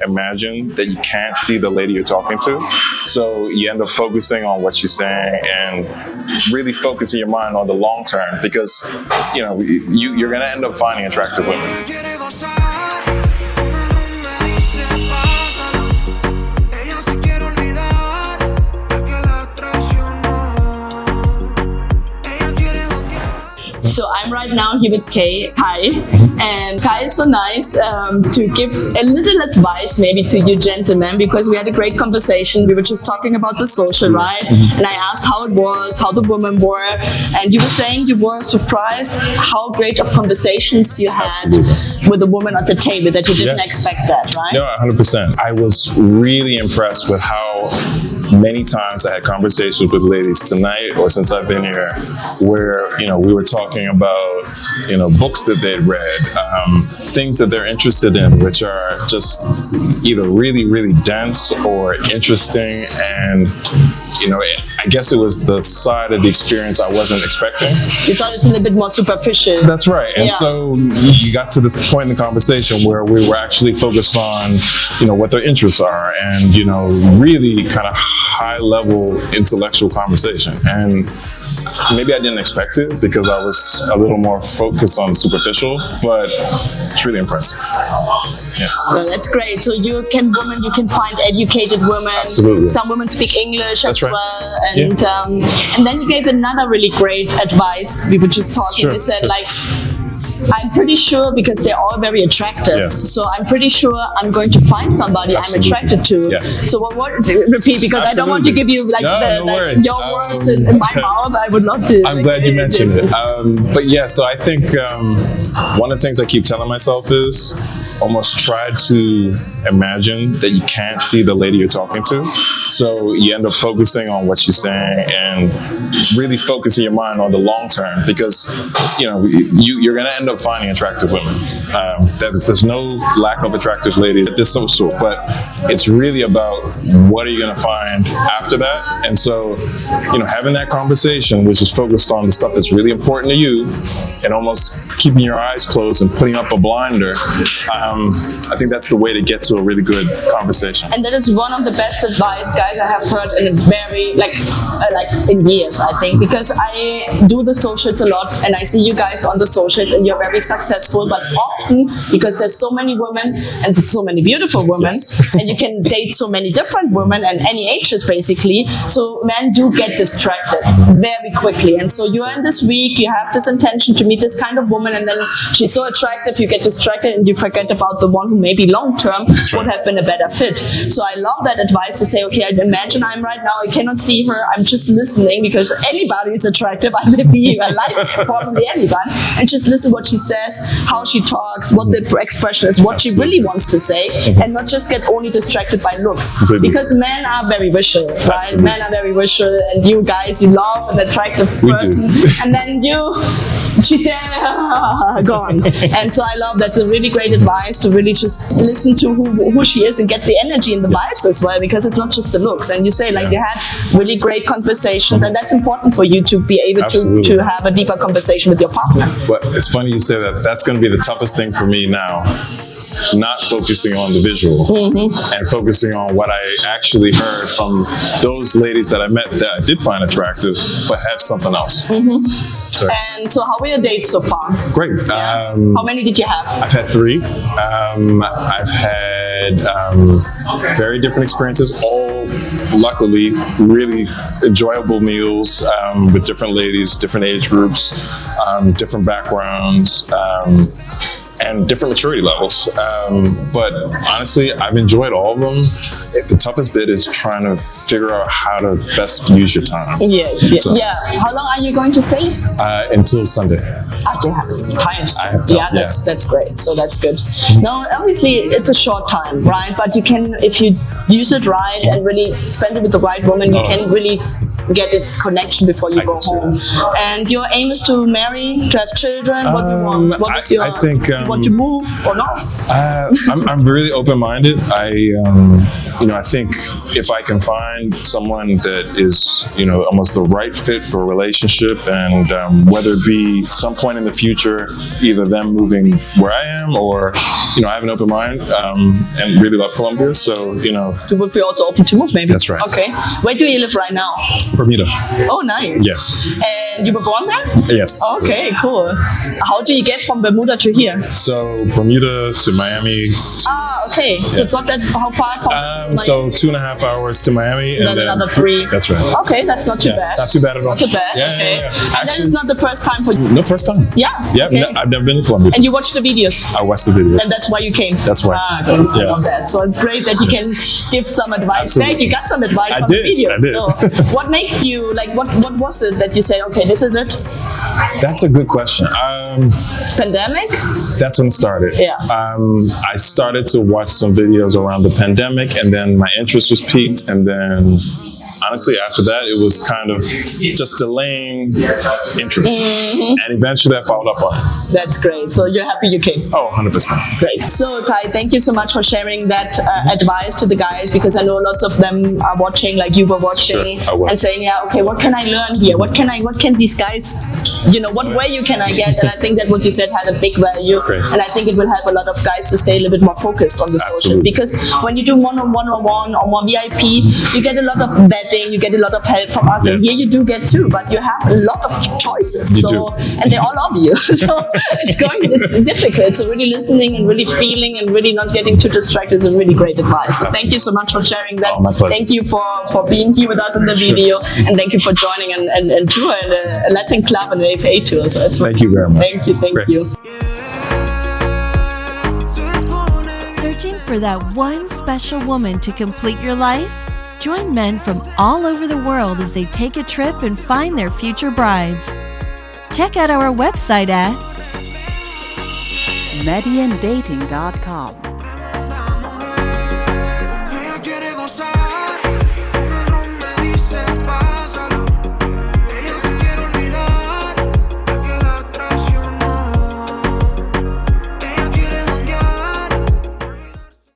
imagine that you can't see the lady you're talking to. So you end up focusing on what she's saying and really focusing your mind on the long term, because you're going to end up finding attractive women. So I'm right now here with Kai, and Kai is so nice to give a little advice maybe to you gentlemen, because we had a great conversation. We were just talking about the social, right? And I asked how it was, how the women were, and you were saying you were surprised how great of conversations you had with a woman at the table, that you didn't expect that, right? No, 100%. I was really impressed with how many times I had conversations with ladies tonight or since I've been here where, we were talking about, books that they'd read, things that they're interested in, which are just either really, really dense or interesting. And, I guess it was the side of the experience I wasn't expecting. You thought it's a little bit more superficial. That's right. And so you got to this point in the conversation where we were actually focused on, what their interests are and, really kind of high level intellectual conversation. And maybe I didn't expect it because I was a little more focused on the superficial, but it's really impressive. Yeah. Well, that's great. So you can find educated women. Absolutely. Some women speak English as well. And Yeah. And then you gave another really great advice. We were just talking. You said I'm pretty sure, because they're all very attractive. So I'm pretty sure I'm going to find somebody I'm attracted to. So what repeat, because I don't want to give you your words in my mouth. I would love to. I'm glad you mentioned it. But yeah, so I think one of the things I keep telling myself is almost try to imagine that you can't see the lady you're talking to. So you end up focusing on what she's saying and really focusing your mind on the long term, because you're going to end up finding attractive women. There's no lack of attractive ladies at this social, but it's really about what are you going to find after that. And so, having that conversation, which is focused on the stuff that's really important to you, and almost keeping your eyes closed and putting up a blinder, I think that's the way to get to a really good conversation. And that is one of the best advice, guys, I have heard in a very in years, I think, because I do the socials a lot and I see you guys on the socials and you're very successful, but often because there's so many women and so many beautiful women and you can date so many different women and any ages basically, so men do get distracted very quickly. And so you are in this week, you have this intention to meet this kind of woman, and then she's so attractive, you get distracted and you forget about the one who maybe long term would have been a better fit. So I love that advice to say, okay, I imagine I'm right now, I cannot see her, I'm just listening, because anybody is attractive, I may be like probably anyone, and just listen what she says, how she talks, what the expression is, what she really wants to say, and not just get only distracted by looks. Because men are very visual, right? Absolutely. Men are very visual, and you guys, you love an attractive person, and then she's there, gone. And so I love that's a really great advice to really just listen to who she is and get the energy and the vibes as well, because it's not just the looks. And you say you had really great conversations, and that's important for you to be able to have a deeper conversation with your partner. Well, it's funny you say that. That's going to be the toughest thing for me now. Not focusing on the visual and focusing on what I actually heard from those ladies that I met that I did find attractive, but have something else. And so how were your dates so far? Great. How many did you have? I've had 3. I've had very different experiences, all luckily really enjoyable meals with different ladies, different age groups, different backgrounds, and different maturity levels. But honestly, I've enjoyed all of them. The toughest bit is trying to figure out how to best use your time. Yes. So, how long are you going to stay? Until Sunday. I do have time. I have time. That's great. So that's good. Now, obviously, it's a short time, right? But you can, if you use it right and really spend it with the right woman, you can really get a connection before you I go can see home. And your aim is to marry, to have children. What do you want? What is your? I think you want to move or not? I'm really open-minded. I think if I can find someone that is, almost the right fit for a relationship, and whether it be some point in the future, either them moving where I am, or I have an open mind and really love Colombia. So You would be also open to move, maybe. That's right. Okay. Where do you live right now? Bermuda. Oh, nice. Yes. And you were born there? Yes. Okay, cool. How do you get from Bermuda to here? So Bermuda to Miami. Ah, okay. So it's not that how far from Miami? So 2.5 hours to Miami, and then then another 3. That's right. Okay, that's not too bad. Not too bad at all. Not too bad. Yeah, Okay. yeah. And then it's not the first time for you. No, first time. Yeah. Yeah, Okay. I've never been to Colombia. And you watched the videos. I watched the video. And that's why you came. That's why. Ah, good. I Yeah. love that. So it's great that you can give some advice Absolutely. back. You got some advice I from did, the videos. I did. So what made you what was it that you said, okay, this is it? That's a good question. Pandemic? That's when it started. Yeah. I started to watch some videos around the pandemic, and then my interest was piqued, and then honestly, after that, it was kind of just delaying interest. And eventually I followed up on it. That's great. So you're happy you came. Oh, 100%. Great. So Kai, thank you so much for sharing that advice to the guys, because I know lots of them are watching, like you were watching, Sure, I was. and saying, yeah, okay, what can I learn here? What can these guys, what value can I get? And I think that what you said had a big value. Great. And I think it will help a lot of guys to stay a little bit more focused on the social. Absolutely. Because when you do one-on-one or more VIP, you get a lot of vetting, you get a lot of help from us, and Yeah. here you do get too, but you have a lot of choices. You so do. And they all love you. So it's difficult. So really listening and really feeling and really not getting too distracted is a really great advice. So thank you so much for sharing that. Oh, my pleasure. Thank you for being here with us in the video, and thank you for joining and tour a Latin club and an FA tour. So it's Thank you very much. Thank Great. you. Searching for that one special woman to complete your life? Join men from all over the world as they take a trip and find their future brides. Check out our website at MedellинDating.com.